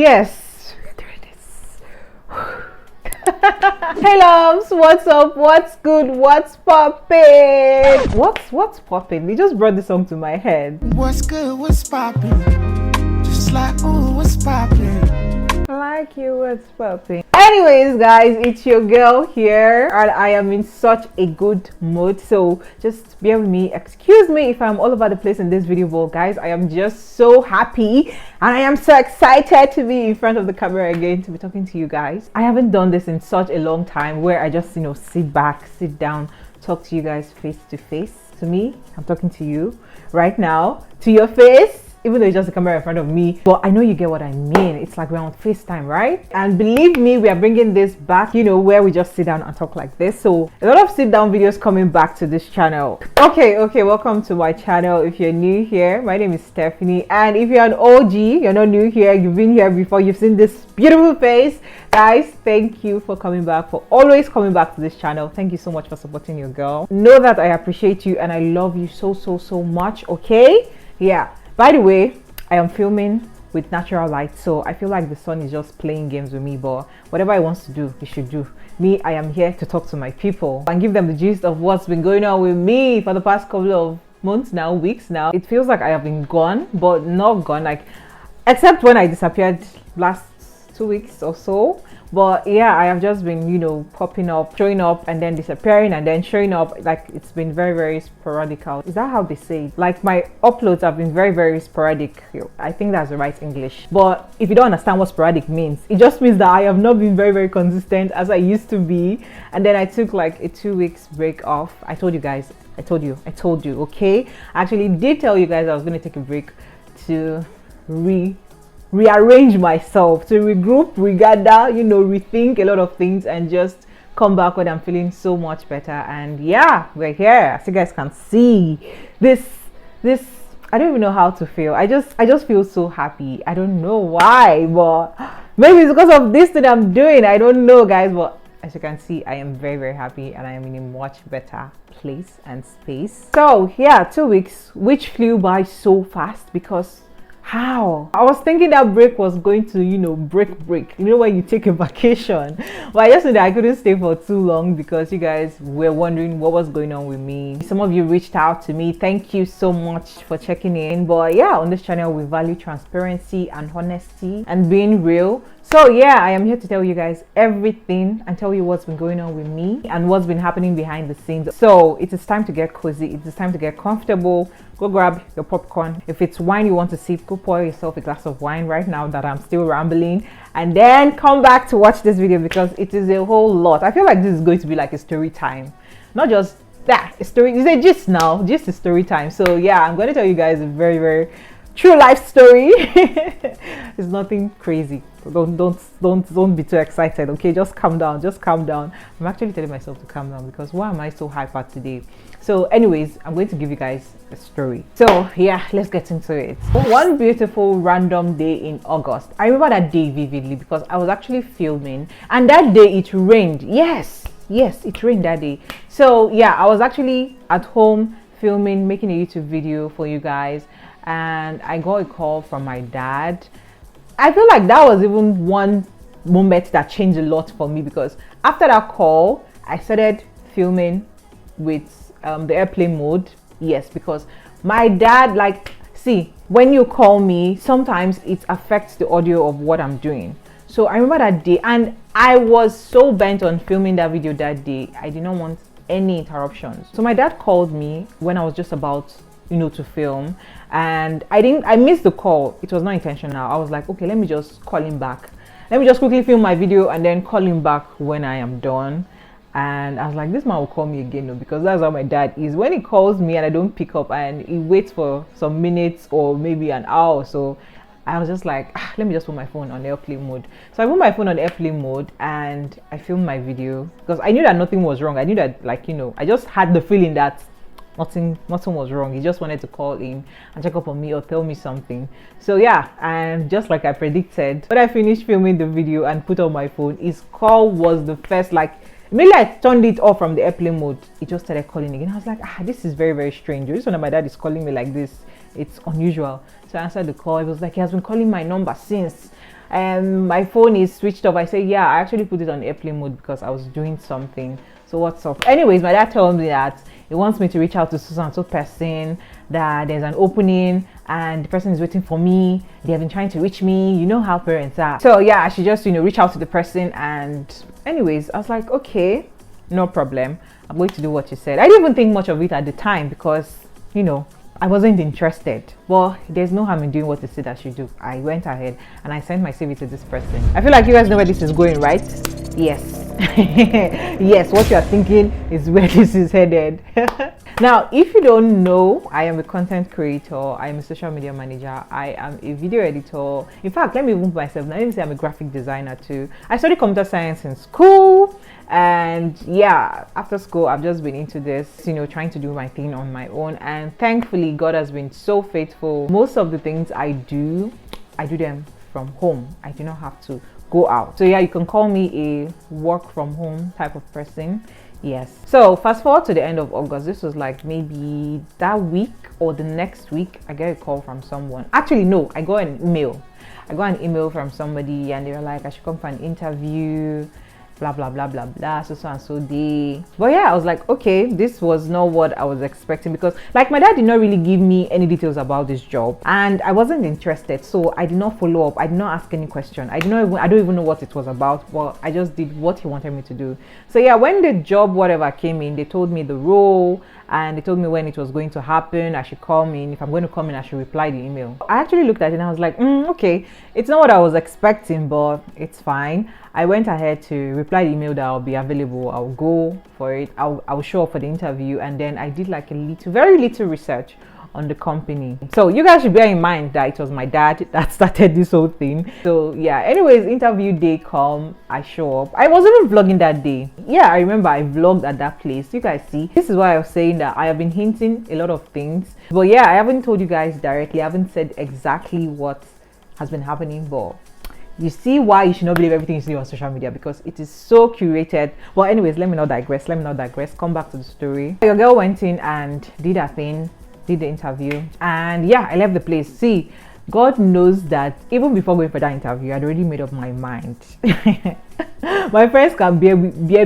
yes, we're doing this. Hey loves, what's up? What's good? What's poppin'? What's poppin'? They just brought the song to my head. What's good? What's poppin'? Just like, ooh, what's poppin'? Like you, what's poppin'? Anyways, guys, it's your girl here, and I am in such a good mood. So just bear with me. Excuse me if I'm all over the place in this video, but guys, I am just so happy and I am so excited to be in front of the camera again to be talking to you guys. I haven't done this in such a long time where I just sit back, sit down, talk to you guys face to face. To me, I'm talking to you right now, to your face. Even though it's just a camera in front of me, but I know you get what I mean. It's like we're on FaceTime, right? And believe me, we are bringing this back, where we just sit down and talk like this. So a lot of sit down videos coming back to this channel. Okay, welcome to my channel. If you're new here, my name is Stephanie, and if you're an OG, you're not new here, you've been here before, you've seen this beautiful face. Guys, thank you for coming back, for always coming back to this channel. Thank you so much for supporting your girl. Know that I appreciate you and I love you so much. Okay, yeah. By the way, I am filming with natural light, so I feel like the sun is just playing games with me, but whatever I want to do, you should do. Me, I am here to talk to my people and give them the gist of what's been going on with me for the past couple of months now, weeks now. It feels like I have been gone, but not gone, except when I disappeared last 2 weeks or so. But yeah, I have just been popping up, showing up, and then disappearing, and then showing up. Like, it's been very sporadical. Is that how they say it? Like, my uploads have been very sporadic. I think that's the right English. But if you don't understand what sporadic means, it just means that I have not been very consistent as I used to be. And then I took like a 2 weeks break off. I told you guys, I told you, okay? I actually did tell you guys I was going to take a break to rearrange myself, to regroup, regather, rethink a lot of things, and just come back when I'm feeling so much better. And yeah, we're here. As you guys can see, this I don't even know how to feel. I just feel so happy. I don't know why, but maybe it's because of this that I'm doing. I don't know, guys, but as you can see, I am very happy and I am in a much better place and space. So yeah, 2 weeks, which flew by so fast. Because how? I was thinking that break was going to, break. When you take a vacation. But yesterday I couldn't stay for too long because you guys were wondering what was going on with me. Some of you reached out to me. Thank you so much for checking in. But yeah, on this channel we value transparency and honesty and being real. So yeah, I am here to tell you guys everything and tell you what's been going on with me and what's been happening behind the scenes. So it is time to get cozy. It is time to get comfortable. Go grab your popcorn. If it's wine you want to sip, go pour yourself a glass of wine right now that I'm still rambling, and then come back to watch this video because it is a whole lot. I feel like this is going to be like a story time, not just that, a story. Is it gist now? Gist is story time. So yeah, I'm going to tell you guys a very true life story. It's nothing crazy. Don't be too excited, okay? Just calm down. I'm actually telling myself to calm down because why am I so hyper today? So anyways, I'm going to give you guys a story. So yeah, let's get into it. One beautiful random day in August. I remember that day vividly because I was actually filming, and that day it rained. Yes, it rained that day. So yeah, I was actually at home filming, making a YouTube video for you guys, and I got a call from my dad. I feel like that was even one moment that changed a lot for me, because after that call I started filming with the airplane mode. Yes, because my dad, see, when you call me, sometimes it affects the audio of what I'm doing. So I remember that day, and I was so bent on filming that video that day. I did not want any interruptions. So my dad called me when I was just about to film, and I missed the call. It was not intentional. I was like, okay, let me just call him back. Let me just quickly film my video and then call him back when I am done. And I was like, this man will call me again, because that's how my dad is. When he calls me and I don't pick up and he waits for some minutes or maybe an hour or so, I was just like, let me just put my phone on airplane mode. So I put my phone on airplane mode and I filmed my video because I knew that nothing was wrong. I knew that, I just had the feeling that nothing was wrong. He just wanted to call in and check up on me or tell me something. So yeah, and just like I predicted, when I finished filming the video and put on my phone, his call was the first. Immediately I turned it off from the airplane mode, it just started calling again. I was like, this is very strange. This one, my dad is calling me like this. It's unusual. So I answered the call. It was like, he has been calling my number since. and my phone is switched off. I say, yeah, I actually put it on airplane mode because I was doing something. So what's up? Anyways, my dad told me that he wants me to reach out to so and so person, that there's an opening and the person is waiting for me. They have been trying to reach me. You know how parents are. So yeah, I should just, reach out to the person. And anyways, I was like, okay, no problem. I'm going to do what you said. I didn't even think much of it at the time because, I wasn't interested. But there's no harm in doing what they said I should do. I went ahead and I sent my CV to this person. I feel like you guys know where this is going, right? Yes. Yes, what you are thinking is where this is headed. Now, if you don't know, I am a content creator. I am a social media manager. I am a video editor. In fact, let me even put myself now. Let me say I'm a graphic designer too. I studied computer science in school. And yeah, after school, I've just been into this, trying to do my thing on my own. And thankfully, God has been so faithful. Most of the things I do them from home. I do not have to go out. So yeah, you can call me a work from home type of person. Yes. So fast forward to the end of August. This was like maybe that week or the next week, I get a call from someone. Actually, no, I got an email from somebody, and they were like, I should come for an interview, blah blah blah blah blah, so and so day. But yeah, I was like, okay, this was not what I was expecting, because like my dad did not really give me any details about this job and I wasn't interested, so I did not follow up. I did not ask any question. I don't even know what it was about, but I just did what he wanted me to do. So yeah, when the job whatever came in, they told me the role and they told me when it was going to happen. I should come in. If I'm going to come in, I should reply the email. I actually looked at it and I was like, okay, it's not what I was expecting, but it's fine. I went ahead to reply the email that I'll be available. I'll go for it. I'll show up for the interview, and then I did like very little research on the company. So you guys should bear in mind that it was my dad that started this whole thing. So yeah, anyways, interview day come, I show up. I wasn't even vlogging that day. Yeah, I remember I vlogged at that place. You guys see, this is why I was saying that I have been hinting a lot of things, but yeah, I haven't told you guys directly. I haven't said exactly what has been happening, but you see why you should not believe everything you see on social media, because it is so curated. Well, anyways, let me not digress. Come back to the story. Your girl went in and did her thing, did the interview, and yeah, I left the place. See, God knows that even before going for that interview, I'd already made up my mind. My friends can bear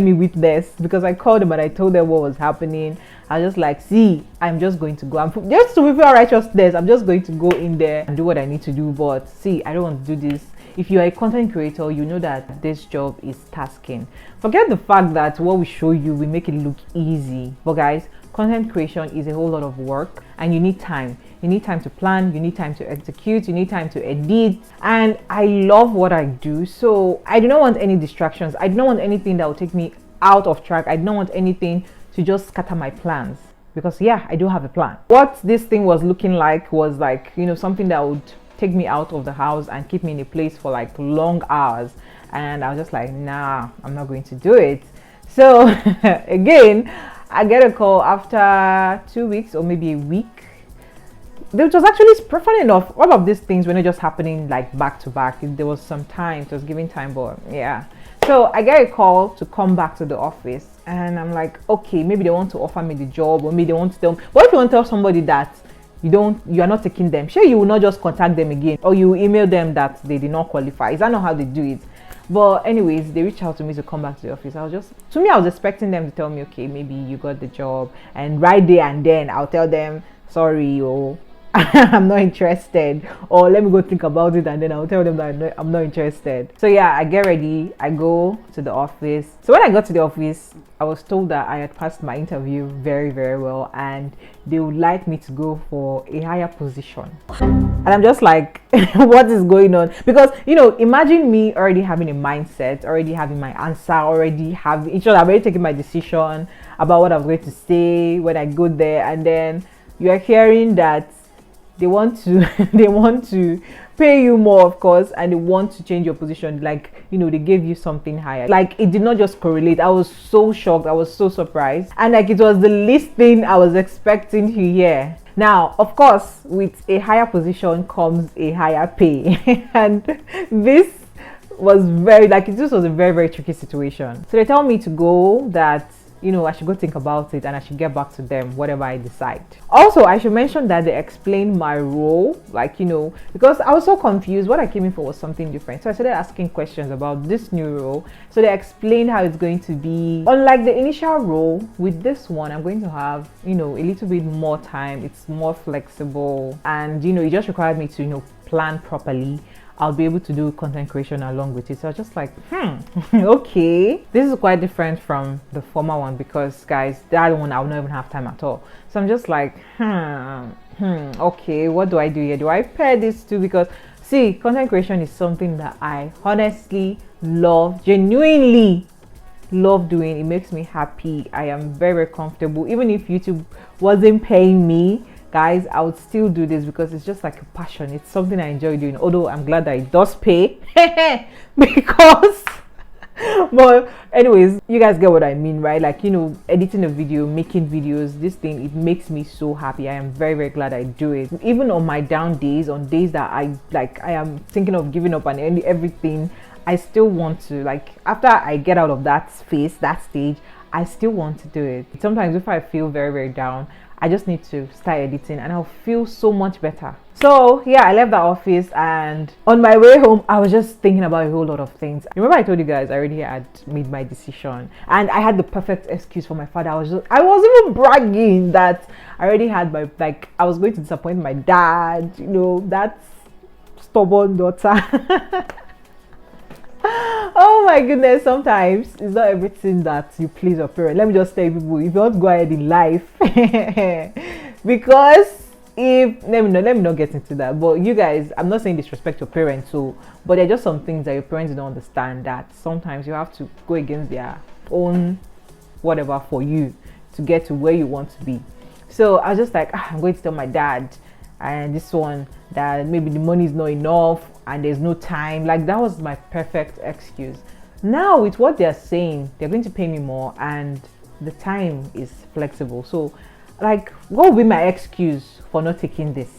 me witness, because I called them and I told them what was happening. I was just like, see, I'm just going to go. Just to fulfill righteousness, I'm just going to go in there and do what I need to do. But see, I don't want to do this. If you are a content creator, you know that this job is tasking. Forget the fact that what we show you, we make it look easy. But guys, content creation is a whole lot of work, and you need time. You need time to plan, you need time to execute, you need time to edit. And I love what I do, so I do not want any distractions. I do not want anything that will take me out of track. I do not want anything to just scatter my plans, because yeah, I do have a plan. What this thing was looking like was like, something that would take me out of the house and keep me in a place for like long hours, and I was just like, nah, I'm not going to do it. So again, I get a call after 2 weeks or maybe a week. It was actually, funny enough, all of these things were not just happening like back to back. There was some time, it was giving time, but yeah. So I get a call to come back to the office, and I'm like, okay, maybe they want to offer me the job, or maybe they want to tell me. What if you want to tell somebody that you are not taking them? Sure, you will not just contact them again, or you email them that they did not qualify. Is that not how they do it? But anyways, they reached out to me to come back to the office. I was expecting them to tell me, okay, maybe you got the job, and right there and then I'll tell them, sorry, or I'm not interested, or let me go think about it, and then I'll tell them that I'm not interested. So yeah, I get ready, I go to the office. So when I got to the office, I was told that I had passed my interview very, very well, and they would like me to go for a higher position. And I'm just like, what is going on? Because imagine me already having a mindset, already having my answer, already having, I've already taken my decision about what I'm going to say when I go there, and then you are hearing that they want to pay you more, of course, and they want to change your position. Like, they gave you something higher. Like, it did not just correlate. I was so shocked. I was so surprised. And like, it was the least thing I was expecting to hear. Now, of course, with a higher position comes a higher pay. And this was a very, very tricky situation. So they tell me to go, that I should go think about it and I should get back to them whatever I decide. Also, I should mention that they explained my role, like, because I was so confused. What I came in for was something different, so I started asking questions about this new role. So they explained how it's going to be. Unlike the initial role, with this one I'm going to have a little bit more time. It's more flexible, and it just required me to plan properly. I'll be able to do content creation along with it. So I was just like, okay. This is quite different from the former one, because guys, that one I will not even have time at all. So I'm just like, okay, what do I do here? Do I pair these two? Because see, content creation is something that I honestly love, genuinely love doing. It makes me happy. I am very, very comfortable. Even if YouTube wasn't paying me, guys, I would still do this because it's just like a passion. It's something I enjoy doing, although I'm glad that it does pay because but anyways, you guys get what I mean, right? Like, editing a video, making videos, this thing, it makes me so happy. I am very, very glad I do it. Even on my down days, on days that I am thinking of giving up and everything, I still want to, like, after I get out of that space, that stage, I still want to do it. Sometimes if I feel very, very down, I just need to start editing and I'll feel so much better. So yeah, I left the office, and on my way home I was just thinking about a whole lot of things. Remember I told you guys I already had made my decision and I had the perfect excuse for my father. I was even bragging that I already had my, like, I was going to disappoint my dad, that stubborn daughter. Oh my goodness, sometimes it's not everything that you please your parents. Let me just tell people, if you want to go ahead in life, because let me not get into that, but you guys, I'm not saying disrespect your parents, but there are just some things that your parents don't understand, that sometimes you have to go against their own whatever for you to get to where you want to be. So I was just like, I'm going to tell my dad and this one that maybe the money is not enough and there's no time. Like, that was my perfect excuse. Now with what they're saying, they're going to pay me more and the time is flexible. So like, what will be my excuse for not taking this?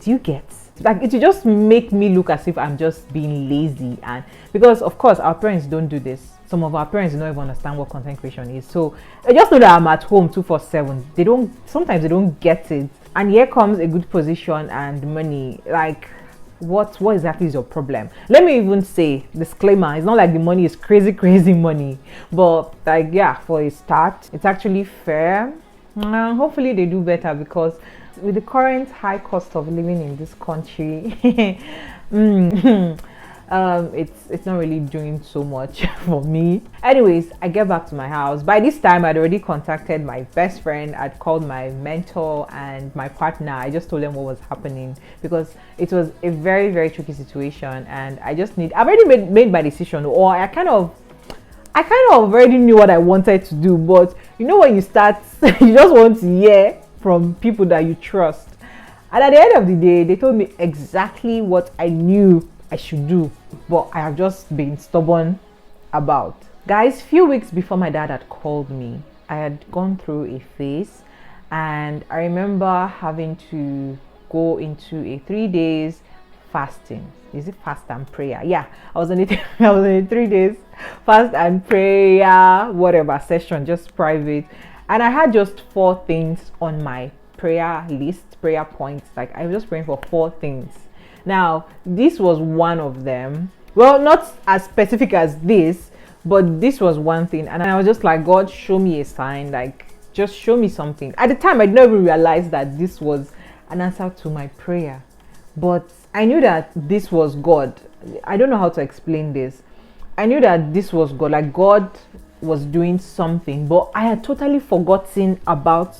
Do you get? Like, it will just make me look as if I'm just being lazy. And because of course our parents don't do this. Some of our parents don't even understand what content creation is. So I just know that I'm at home 247. Sometimes they don't get it. And here comes a good position and money. Like, what exactly is your problem? Let me even say, disclaimer, it's not like the money is crazy money, but like, yeah, for a start, it's actually fair. Hopefully they do better, because with the current high cost of living in this country, it's not really doing so much for me. Anyways, I get back to my house. By this time I'd already contacted my best friend, I'd called my mentor and my partner. I just told them what was happening, because it was a very, very tricky situation, and I've already made my decision, or I kind of already knew what I wanted to do. But when you start, you just want to hear from people that you trust, and at the end of the day they told me exactly what I knew I should do, but I have just been stubborn about. Guys, few weeks before my dad had called me, I had gone through a phase, and I remember having to go into a 3 days fasting. Is it fast and prayer? Yeah, I was in a 3 days fast and prayer whatever session, just private, and I had just 4 things on my prayer list, prayer points. Like, I was just praying for 4 things. Now, this was one of them. Well, not as specific as this, but this was one thing. And I was just like, God, show me a sign. Like, just show me something. At the time, I didn't even realize that this was an answer to my prayer. But I knew that this was God. I don't know how to explain this. I knew that this was God. Like, God was doing something. But I had totally forgotten about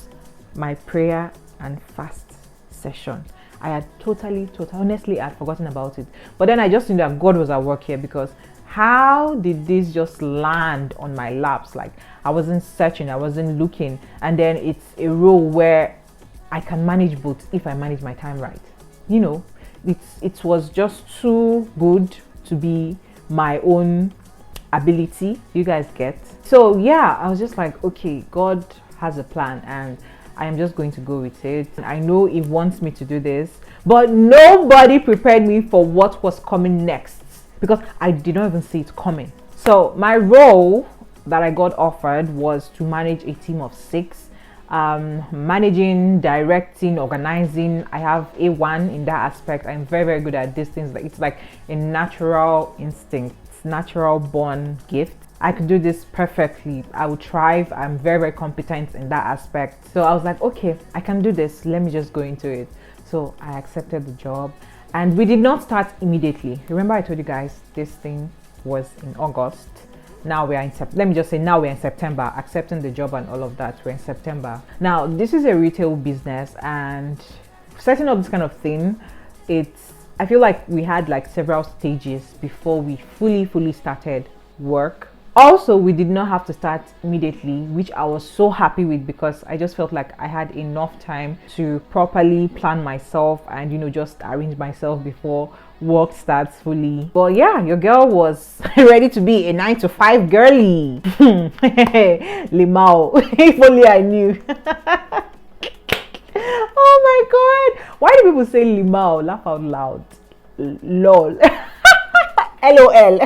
my prayer and fast session. I had totally, honestly, I had forgotten about it. But then I just knew that God was at work here, because how did this just land on my laps? Like, I wasn't searching, I wasn't looking. And then it's a role where I can manage both if I manage my time right. It was just too good to be my own ability. You guys get? So yeah, I was just like, okay, God has a plan and I am just going to go with it. I know He wants me to do this, but nobody prepared me for what was coming next, because I did not even see it coming. So my role that I got offered was to manage a team of 6. Managing, directing, organizing. I have A1 in that aspect. I'm very, very good at these things. Like, it's like a natural instinct, natural born gift. I could do this perfectly. I would thrive. I'm very, very competent in that aspect. So I was like, okay, I can do this. Let me just go into it. So I accepted the job, and we did not start immediately. Remember I told you guys this thing was in August. Now we are in let me just say now we're in September, accepting the job and all of that. We're in September. Now this is a retail business, and setting up this kind of thing, I feel like we had like several stages before we fully started work. Also, we did not have to start immediately, which I was so happy with, because I just felt like I had enough time to properly plan myself and, you know, just arrange myself before work starts fully. But yeah, your girl was ready to be a 9-to-5 girly. Limao. If only I knew. Oh my god, why do people say limao? Laugh out loud. Lol. LOL.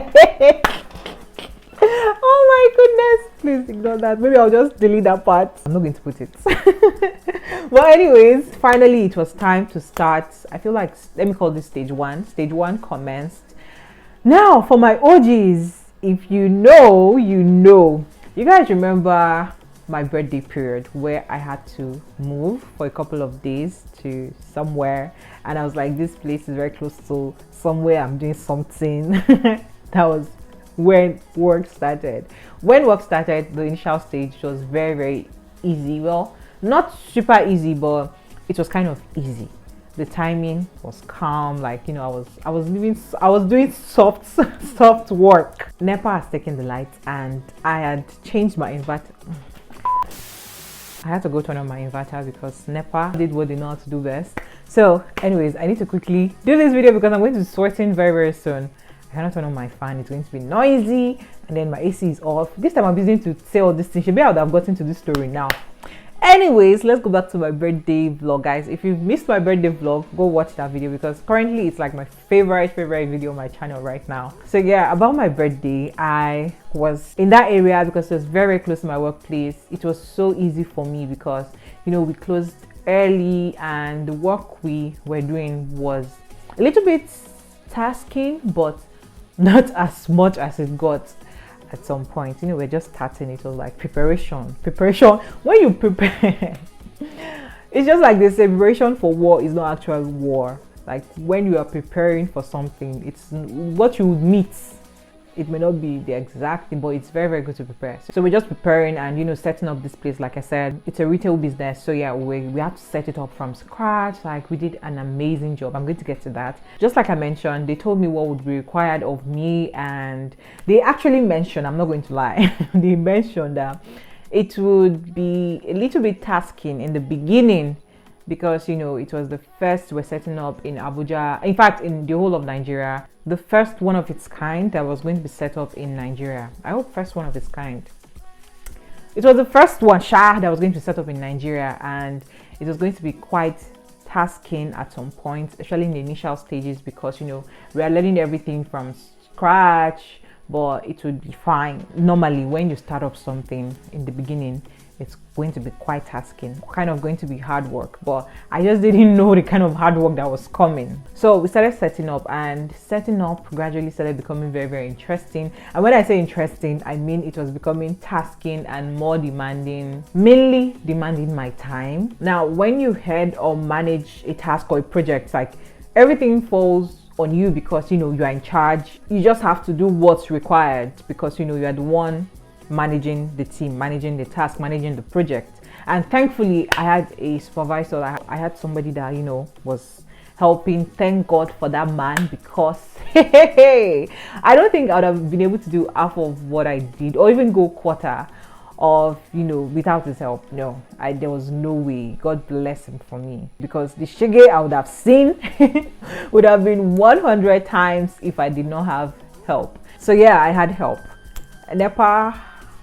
Oh my goodness, please ignore that. Maybe I'll just delete that part. I'm not going to put it. Well, anyways, finally it was time to start. I feel like, let me call this stage 1. Stage 1 commenced. Now for my OGs, if you know, you know. You guys remember my birthday period where I had to move for a couple of days to somewhere, and I was like, this place is very close to somewhere, I'm doing something. That was when work started. When work started, the initial stage was very, very easy. Well, not super easy, but it was kind of easy. The timing was calm. Like, you know, I was doing soft work. NEPA has taken the lights, and I had changed my inverter. I had to go turn on my inverter because NEPA did what they know how to do best. So anyways, I need to quickly do this video because I'm going to be sweating very, very soon. I cannot turn on my fan, it's going to be noisy, and then my AC is off. This time I'm using to say all this thing. Maybe I would have gotten to this story now. Anyways, let's go back to my birthday vlog, guys. If you've missed my birthday vlog, go watch that video, because currently it's like my favorite video on my channel right now. So yeah, about my birthday, I was in that area because it was very, very close to my workplace. It was so easy for me because, you know, we closed early, and the work we were doing was a little bit tasking, but not as much as it got at some point. You know, we're just starting. It was like preparation. When you prepare, it's just like this. Preparation for war is not actual war. Like, when you are preparing for something, it's what you would meet. It may not be the exact thing, but it's very, very good to prepare. So we're just preparing and, you know, setting up this place. Like I said, it's a retail business, so yeah, we have to set it up from scratch. Like, we did an amazing job. I'm going to get to that. Just like I mentioned, they told me what would be required of me, and they actually mentioned, I'm not going to lie, they mentioned that it would be a little bit tasking in the beginning, because, you know, it was the first we're setting up in Abuja, in fact in the whole of Nigeria, the first one of its kind that was going to be set up in Nigeria. I hope first one of its kind. It was the first one that was going to be set up in Nigeria, and it was going to be quite tasking at some point, especially in the initial stages, because, you know, we are learning everything from scratch. But it would be fine. Normally when you start up something in the beginning, it's going to be quite tasking, kind of going to be hard work, but I just didn't know the kind of hard work that was coming. So we started setting up, and setting up gradually started becoming very, very interesting. And when I say interesting, I mean it was becoming tasking and more demanding, mainly demanding my time. Now, when you head or manage a task or a project, like, everything falls on you, because, you know, you are in charge. You just have to do what's required, because, you know, you are the one managing the team, managing the task, managing the project. And thankfully I had a supervisor. I had somebody that, you know, was helping. Thank God for that man, because I don't think I would have been able to do half of what I did, or even go quarter of, you know, without his help. No, there was no way. God bless him for me, because the shege I would have seen would have been 100 times if I did not have help. So yeah, I had help. NEPA,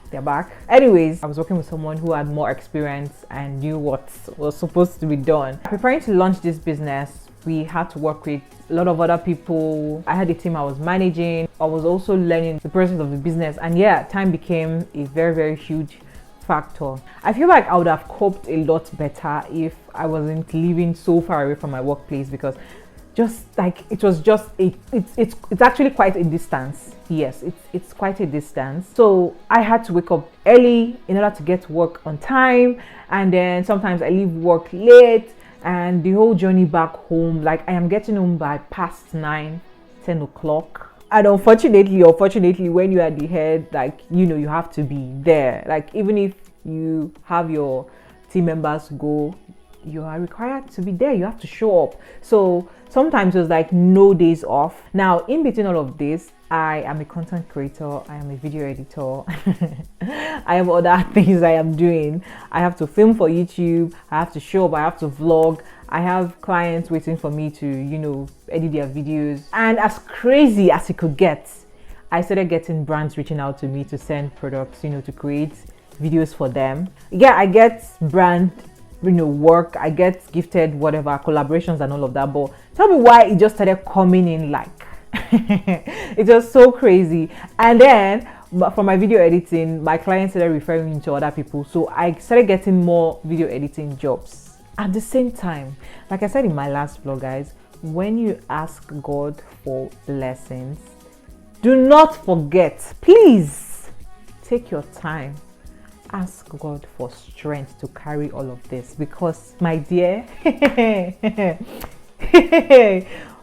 they're back. Anyways, I was working with someone who had more experience and knew what was supposed to be done. Preparing to launch this business We had to work with a lot of other people. I had a team I was managing. I was also learning the process of the business, and yeah, time became a very, very huge factor. I feel like I would have coped a lot better if I wasn't living so far away from my workplace, because just like it was just it's actually quite a distance. Yes, it's quite a distance. So I had to wake up early in order to get to work on time, and then sometimes I leave work late, and the whole journey back home, like I am getting home by past 9-10 o'clock. And unfortunately or fortunately, when you are the head, like, you know, you have to be there. Like, even if you have your team members go, you are required to be there. You have to show up. So sometimes it was like no days off. Now, in between all of this, I am a content creator, I am a video editor, I have other things I am doing. I have to film for YouTube, I have to show up, I have to vlog, I have clients waiting for me to, you know, edit their videos. And as crazy as it could get, I started getting brands reaching out to me to send products, you know, to create videos for them. Yeah, I get brand, you know, work, I get gifted whatever, collaborations and all of that. But tell me why it just started coming in like it's just so crazy. And then for my video editing, my clients started referring me to other people, so I started getting more video editing jobs. At the same time, like I said in my last vlog, guys, when you ask God for blessings, do not forget, please take your time, ask God for strength to carry all of this, because my dear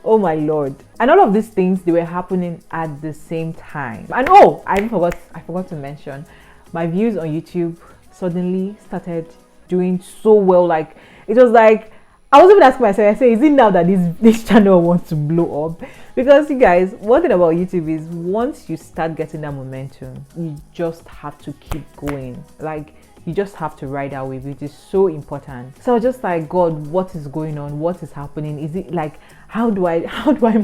oh my Lord. And all of these things, they were happening at the same time. And oh, I forgot to mention, my views on YouTube suddenly started doing so well. Like, it was like, I was even asking myself, I say, is it now that this channel wants to blow up? Because you guys, one thing about YouTube is once you start getting that momentum, you just have to keep going. Like, you just have to ride that wave, which is so important. So just like, God, what is going on? What is happening? Is it like, how do I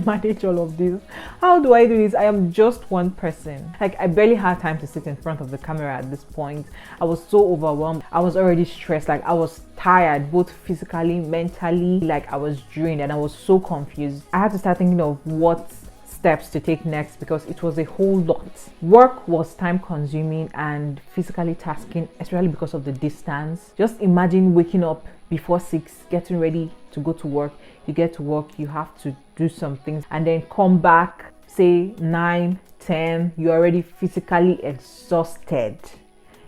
manage all of this? How do I do this? I am just one person. Like, I barely had time to sit in front of the camera at this point. I was so overwhelmed. I was already stressed. Like, I was tired, both physically, mentally. Like, I was drained and I was so confused. I had to start thinking of what steps to take next, because it was a whole lot. Work was time consuming and physically tasking, especially because of the distance. Just imagine waking up before 6, getting ready to go to work. You get to work, you have to do some things, and then come back, say 9-10, you're already physically exhausted.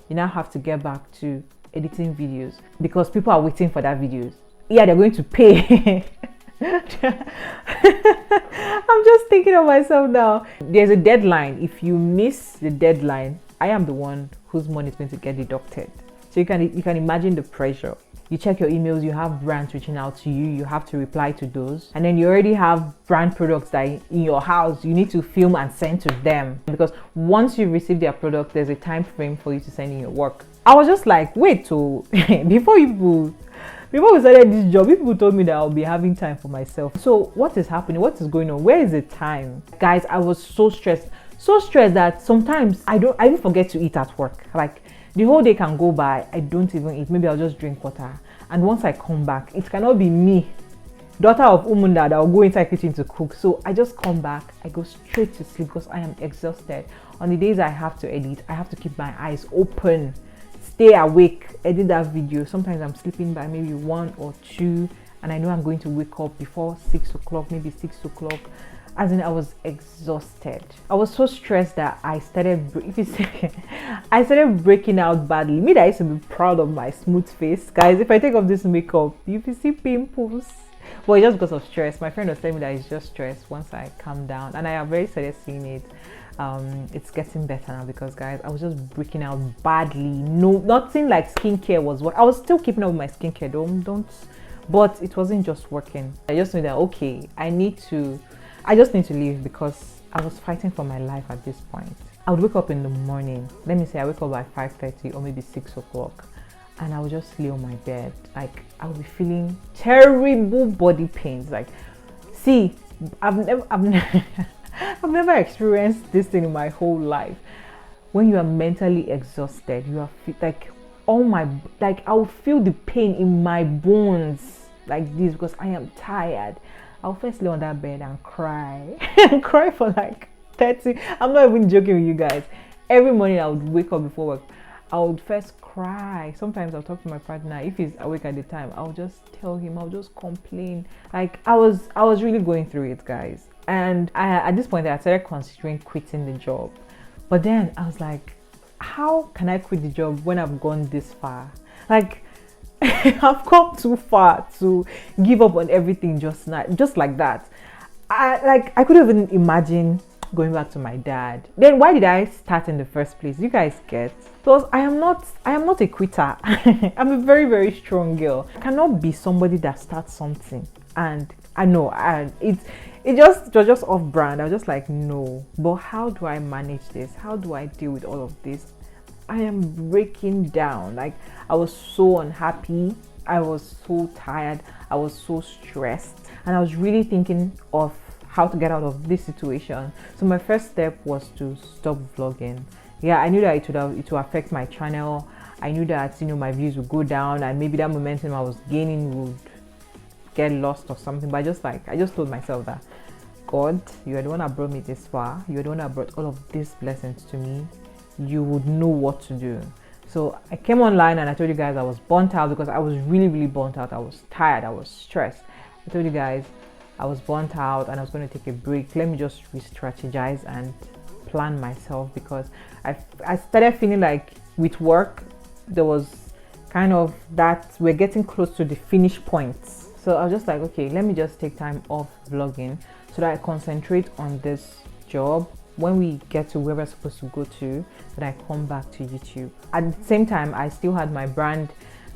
You now have to get back to editing videos because people are waiting for that videos. Yeah, they're going to pay. I'm just thinking of myself now. There's a deadline. If you miss the deadline, I am the one whose money is going to get deducted. So you can imagine the pressure. You check your emails, you have brands reaching out to you, you have to reply to those, and then you already have brand products that in your house you need to film and send to them, because once you receive their product, there's a time frame for you to send in your work. I was just like, wait, so before we started this job, people told me that I'll be having time for myself. So what is happening? What is going on? Where is the time? Guys, I was so stressed that sometimes I even forget to eat at work. Like, the whole day can go by, I don't even eat. Maybe I'll just drink water. And once I come back, it cannot be me, daughter of Umunda, that will go inside kitchen to cook. So I just come back, I go straight to sleep because I am exhausted. On the days I have to edit, I have to keep my eyes open, stay awake, edit that video. Sometimes I'm sleeping by maybe 1 or 2, and I know I'm going to wake up before 6 o'clock, maybe 6 o'clock. As in, I was exhausted. I was so stressed that I started breaking out badly. Me that I used to be proud of my smooth face. Guys, if I take off this makeup, you can see pimples. But it's just because of stress. My friend was telling me that it's just stress once I calm down. And I have very started seeing it. It's getting better now, because guys, I was just breaking out badly. No, nothing like skincare was what I was still keeping up with my skincare. Don't. But it wasn't just working. I just knew that, okay, I just need to leave, because I was fighting for my life at this point. I would wake up in the morning. Let me say I wake up by 5:30 or maybe 6 o'clock, and I would just lay on my bed. Like, I would be feeling terrible body pains. Like, see, I've never experienced this thing in my whole life. When you are mentally exhausted, you are like, I will feel the pain in my bones. like this because I am tired, I'll first lay on that bed and cry and cry for like 30. I'm not even joking with you guys. Every morning I would wake up before work, I would first cry. Sometimes I'll talk to my partner. If he's awake at the time, I'll just tell him, I'll just complain. Like I was really going through it, guys. And at this point I started considering quitting the job. But then I was like, how can I quit the job when I've gone this far? Like I've come too far to give up on everything just like that. I couldn't even imagine going back to my dad. Then why did I start in the first place? You guys get? Because I am not a quitter. I'm a very, very strong girl. I cannot be somebody that starts something and I know it was just off brand. I was just like, no, but how do I manage this? How do I deal with all of this? I am breaking down. Like I was so unhappy, I was so tired, I was so stressed, and I was really thinking of how to get out of this situation. So my first step was to stop vlogging. Yeah, I knew that it would affect my channel. I knew that, you know, my views would go down and maybe that momentum I was gaining would get lost or something. But I just told myself that, God, you are the one that brought me this far. You are the one that brought all of these blessings to me. You would know what to do. So I came online and I told you guys I was burnt out because I was really, really burnt out. I was tired, I was stressed. I told you guys I was burnt out and I was going to take a break. Let me just re-strategize and plan myself, because I started feeling like with work there was kind of that we're getting close to the finish points. So I was just like, okay, let me just take time off vlogging so that I concentrate on this job. When we get to where we're supposed to go to, then I come back to YouTube. At the same time, I still had my brand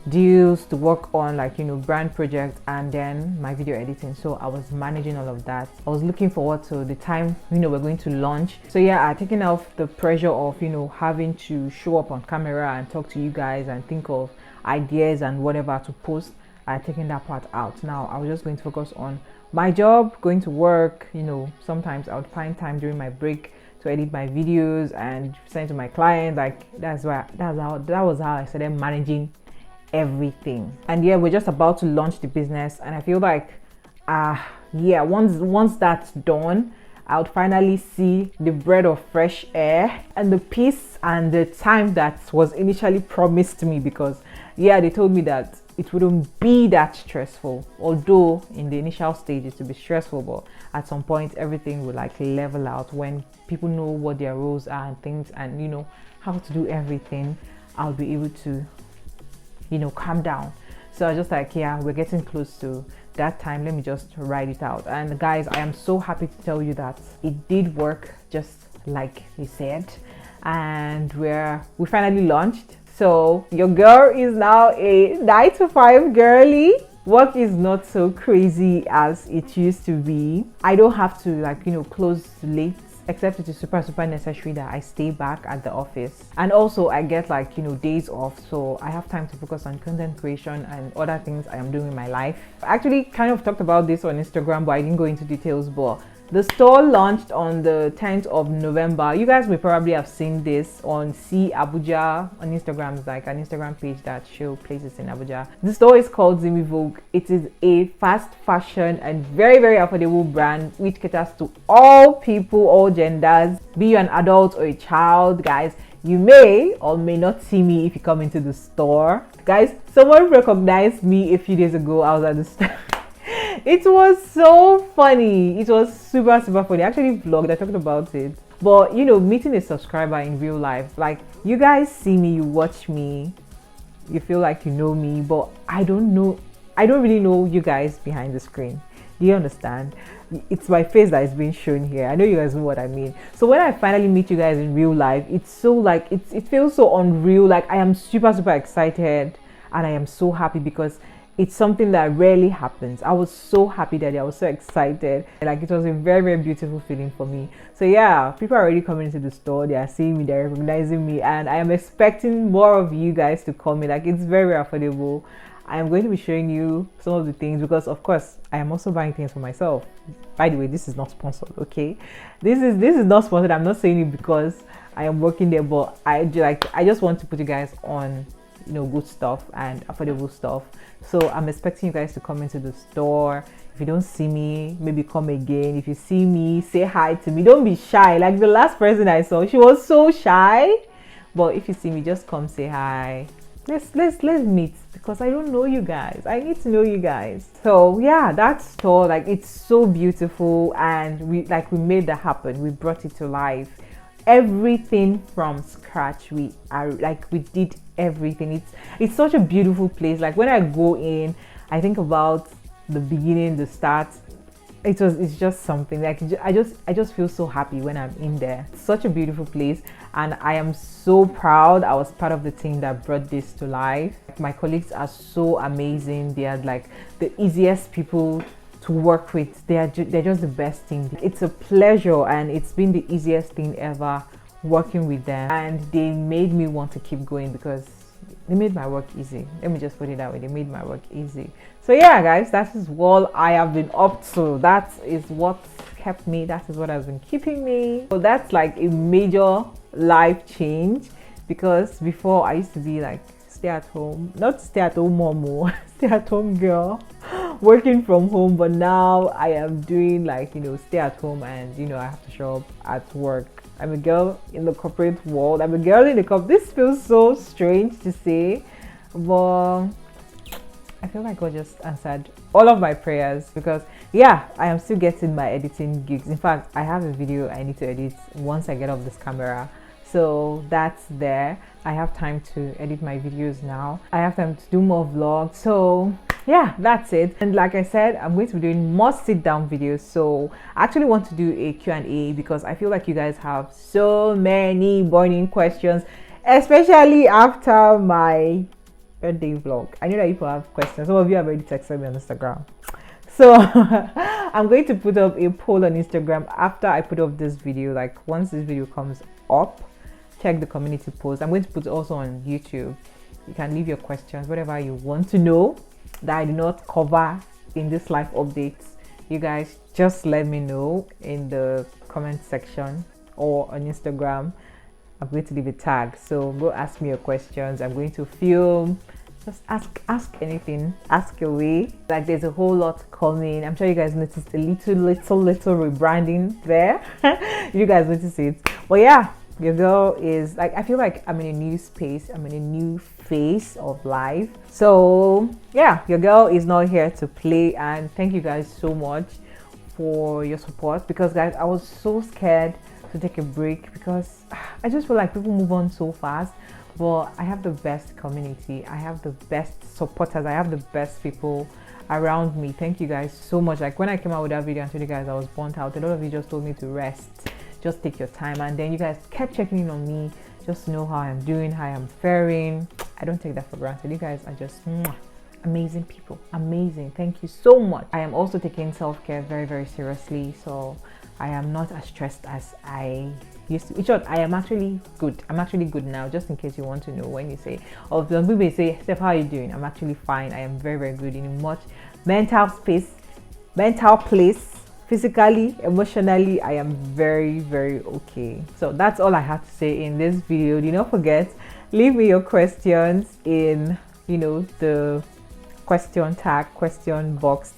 deals to work on, like, you know, brand projects and then my video editing. So I was managing all of that. I was looking forward to the time, you know, we're going to launch. So yeah, I taken off the pressure of, you know, having to show up on camera and talk to you guys and think of ideas and whatever to post. I taken that part out. Now I was just going to focus on my job, going to work. You know, sometimes I would find time during my break to edit my videos and send to my client. Like that was how I started managing everything. And yeah, we're just about to launch the business, and I feel like yeah, once that's done, I would finally see the breath of fresh air and the peace and the time that was initially promised to me. Because yeah, they told me that it wouldn't be that stressful, although in the initial stages to be stressful, but at some point everything will like level out when people know what their roles are and things, and you know how to do everything. I'll be able to, you know, calm down. So I was just like, yeah, we're getting close to that time, let me just write it out. And guys, I am so happy to tell you that it did work just like we said, and we finally launched. So your girl is now a 9-to-5 girly. Work is not so crazy as it used to be. I don't have to, like, you know, close late, except it is super necessary that I stay back at the office. And also I get, like, you know, days off, so I have time to focus on content creation and other things I am doing in my life. I actually kind of talked about this on Instagram, but I didn't go into details. But the store launched on the 10th of November. You guys will probably have seen this on Abuja on Instagram. It's like an Instagram page that shows places in Abuja. The store is called IMovie. It is a fast fashion and very, very affordable brand which caters to all people, all genders. Be you an adult or a child, guys. You may or may not see me if you come into the store. Guys, someone recognized me a few days ago. I was at the store. It was so funny. It was super funny. I actually vlogged, I talked about it. But you know, meeting a subscriber in real life, like, you guys see me, you watch me, you feel like you know me, but I don't really know you guys behind the screen. Do you understand? It's my face that is being shown here. I know you guys know what I mean. So when I finally meet you guys in real life, it's so like, it feels so unreal. Like, I am super excited and I am so happy because it's something that rarely happens. I was so happy that I was so excited. Like, it was a very beautiful feeling for me. So yeah, people are already coming into the store. They are seeing me, they're recognizing me, and I am expecting more of you guys to come in. Like, it's very affordable. I am going to be showing you some of the things because, of course, I am also buying things for myself. By the way, this is not sponsored, okay? This is not sponsored. I'm not saying it because I am working there, but I just want to put you guys on, good stuff and affordable stuff. So I'm expecting you guys to come into the store. If you don't see me, maybe come again. If you see me, say hi to me. Don't be shy. Like the last person I saw, she was so shy. But if you see me, just come say hi. Let's meet, because I don't know you guys. I need to know you guys. So yeah, that store, like, it's so beautiful, and we made that happen. We brought it to life. Everything from scratch. We did everything. It's such a beautiful place. Like, when I go in, I think about the beginning, the start. It's just something. Like, I just feel so happy when I'm in there. It's such a beautiful place, and I am so proud I was part of the team that brought this to life. My colleagues are so amazing. They are like the easiest people to work with. They're just the best team. It's a pleasure, and it's been the easiest thing ever working with them, and they made me want to keep going because they made my work easy. Let me just put it that way. They made my work easy. So yeah, guys, that is what I have been up to. That is what kept me. That is what has been keeping me. So that's like a major life change, because before I used to be like stay at home, not stay at home mom, stay at home girl, working from home. But now I am doing like, stay at home, and I have to show up at work. I'm a girl in the corporate world. I'm a girl in the This feels so strange to say, but I feel like God just answered all of my prayers, because yeah, I am still getting my editing gigs. In fact, I have a video I need to edit once I get off this camera. So that's there. I have time to edit my videos now. I have time to do more vlogs. So yeah, that's it. And like I said, I'm going to be doing more sit down videos. So I actually want to do a Q&A, because I feel like you guys have so many burning questions, especially after my birthday vlog. I know that people have questions. Some of you have already texted me on Instagram. So I'm going to put up a poll on Instagram after I put up this video. Like, once this video comes up, check the community post. I'm going to put it also on YouTube. You can leave your questions, whatever you want to know that I do not cover in this live updates. You guys just let me know in the comment section or on Instagram. I'm going to leave a tag, so go ask me your questions. I'm going to film. Just ask anything, ask away. Like, there's a whole lot coming. I'm sure you guys noticed a little rebranding there. You guys notice it. But yeah, your girl is like, I feel like I'm in a new space. I'm in a new phase of life. So yeah, your girl is not here to play. And thank you guys so much for your support, because guys, I was so scared to take a break, because I just feel like people move on so fast. But I have the best community. I have the best supporters. I have the best people around me. Thank you guys so much. Like, when I came out with that video and told you guys I was burnt out, a lot of you just told me to rest, just take your time. And then you guys kept checking in on me just to know how I'm doing, how I'm faring. I don't take that for granted. You guys are just amazing people. Amazing. Thank you so much. I am also taking self-care very, very seriously. So I am not as stressed as I used to. In short, I am actually good. I'm actually good now, just in case you want to know. When you say, or some people may say, Steph, how are you doing? I'm actually fine. I am very, very good in a much mental place, physically, emotionally. I am very, very okay. So that's all I have to say in this video. Do not forget, leave me your questions in the question tag, question box,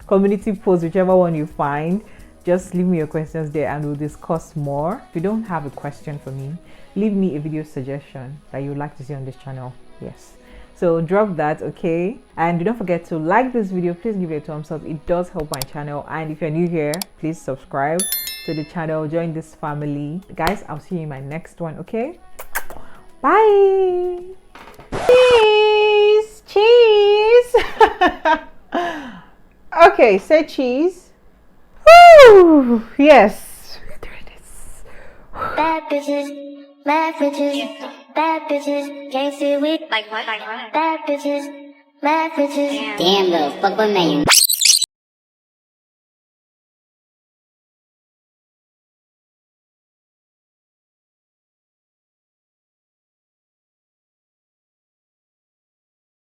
community post, whichever one you find. Just leave me your questions there and we'll discuss more. If you don't have a question for me, leave me a video suggestion that you would like to see on this channel. Yes, so drop that, okay? And do not forget to like this video. Please give it a thumbs up. It does help my channel. And if you're new here, please subscribe to the channel, join this family. Guys, I'll see you in my next one, okay? Bye. Cheese. Cheese. Okay, say cheese. Woo! Yes. There it is. Bad bitches, mad bitches, bad bitches, can't see we like what? Bad bitches, mad bitches. Damn, little fuck, what man you?